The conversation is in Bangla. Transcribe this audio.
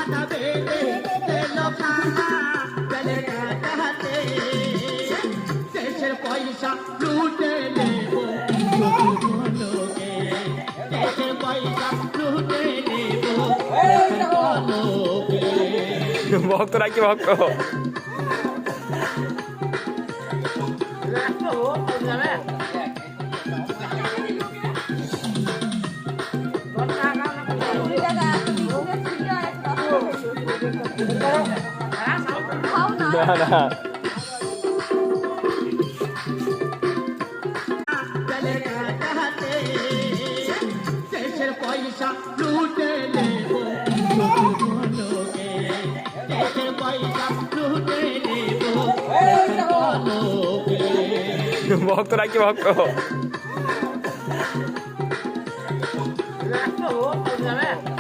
বাধা বেঁধে এলো কাহা গলে কাটাতে দেশের পয়সা লুটে নেব দেশের পয়সা লুটে নেব ভক্ত নাকি ভক্ত না না দেশের পয়সা লুটে নেব দেশের পয়সা লুটে নেব ভক্ত নাকি ভক্ত যাবে